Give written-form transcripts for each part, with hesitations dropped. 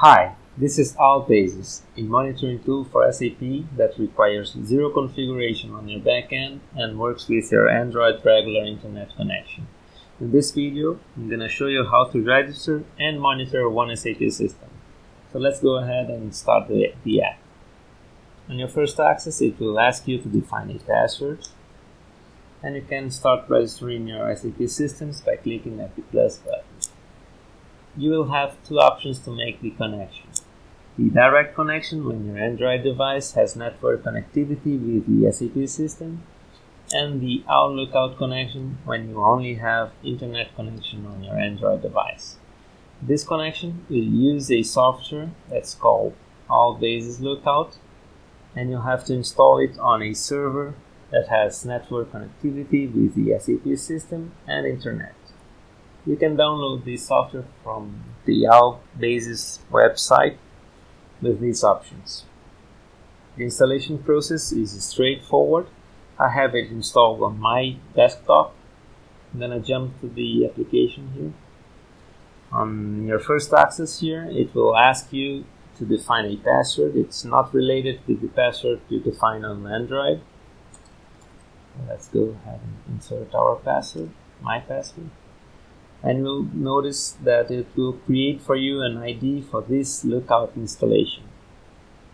Hi, this is Basis, a monitoring tool for SAP that requires zero configuration on your backend and works with your Android regular internet connection. In this video, I'm going to show you how to register and monitor one SAP system. So let's go ahead and start the app. On your first access, it will ask you to define a password, and you can start registering your SAP systems by clicking at the plus button. You will have two options to make the connection. The direct connection when your Android device has network connectivity with the SAP system, and the out lookout connection when you only have internet connection on your Android device. This connection will use a software that's called Basis Lookout, and you'll have to install it on a server that has network connectivity with the SAP system and internet. You can download this software from the Basis website with these options. The installation process is straightforward. I have it installed on my desktop. I'm going to jump to the application here. On your first access here, it will ask you to define a password. It's not related with the password you define on Android. Let's go ahead and insert our password, my password. And you'll notice that it will create for you an ID for this lookout installation.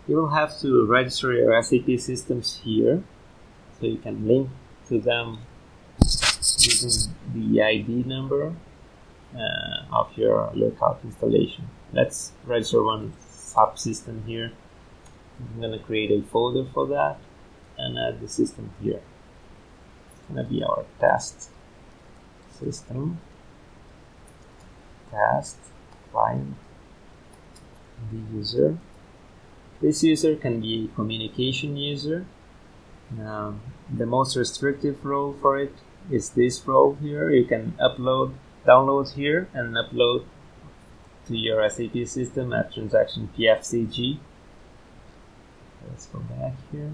You will have to register your SAP systems here, so you can link to them using the ID number of your lookout installation. Let's register one SAP system here. I'm going to create a folder for that and add the system here. It's going to be our test system. Test, client, the user. This user can be a communication user. The most restrictive role for it is this role here. You can download here and upload to your SAP system at transaction PFCG. Let's go back here.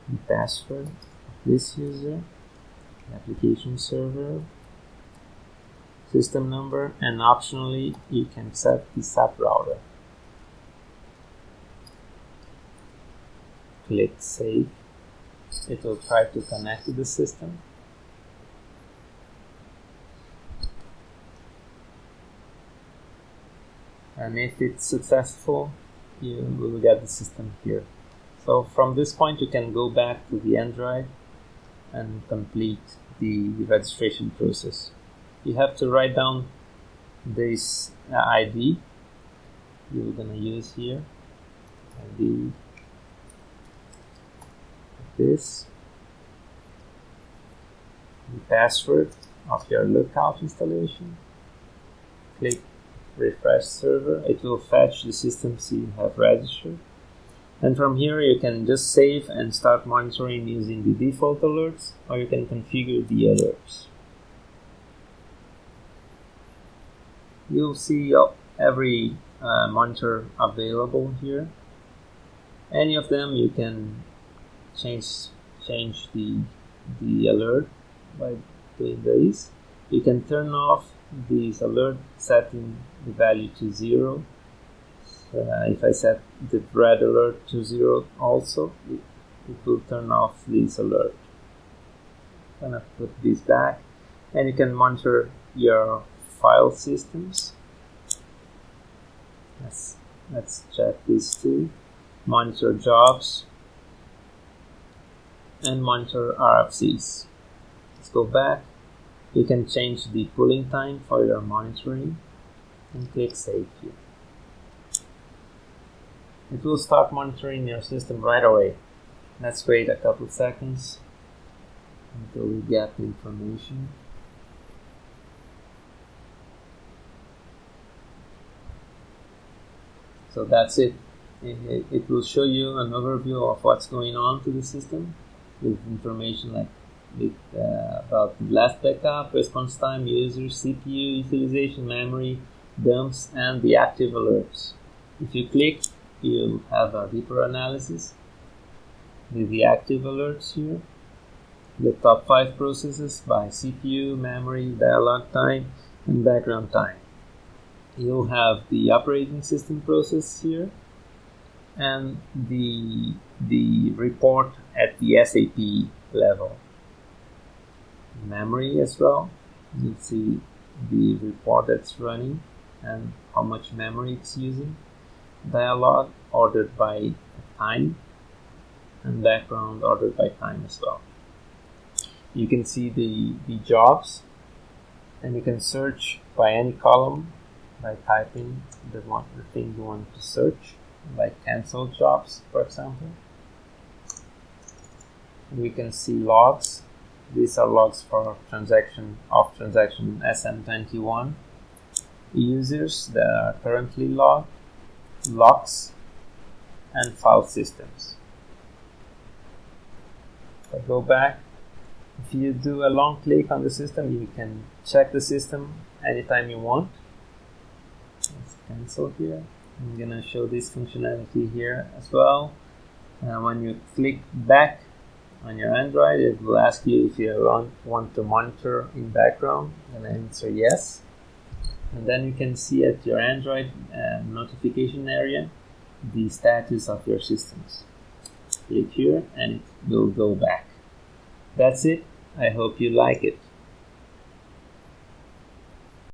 The password of this user, the application server, system number, and optionally you can set the SAP router. Click Save. It will try to connect to the system. And if it's successful, you will get the system here. So from this point you can go back to the Android and complete the registration process. You have to write down this ID you're going to use here. ID this, the password of your lookout installation. Click refresh server. It will fetch the systems you have registered. And from here you can just save and start monitoring using the default alerts, or you can configure the alerts. You'll see every monitor available here. Any of them you can change the alert by doing this. You can turn off this alert, setting the value to 0. If I set the red alert to 0 also, it will turn off this alert. I'm gonna put this back, and you can monitor your file systems. Let's check these two. Monitor jobs and monitor RFCs. Let's go back. You can change the pulling time for your monitoring and click Save here. It will start monitoring your system right away. Let's wait a couple seconds until we get the information. So that's it. It will show you an overview of what's going on to the system with information like about the last backup, response time, users, CPU, utilization, memory, dumps, and the active alerts. If you click, you'll have a deeper analysis with the active alerts here. The top 5 processes by CPU, memory, dialog time, and background time. you'll have the operating system process here and the report at the SAP level. Memory as well. You see the report that's running and how much memory it's using. Dialog ordered by time and background ordered by time as well. You can see the jobs, and you can search by any column by typing the thing you want to search, like cancelled jobs, for example. We can see logs. These are logs for transaction SM21 users that are currently logged, logs, and file systems. If I go back, if you do a long click on the system, you can check the system anytime you want. Let's cancel here. I'm gonna show this functionality here as well. When you click back on your Android, it will ask you if you want to monitor in background, and answer yes. And then you can see at your Android notification area the status of your systems. Click here and it will go back. That's it. I hope you like it.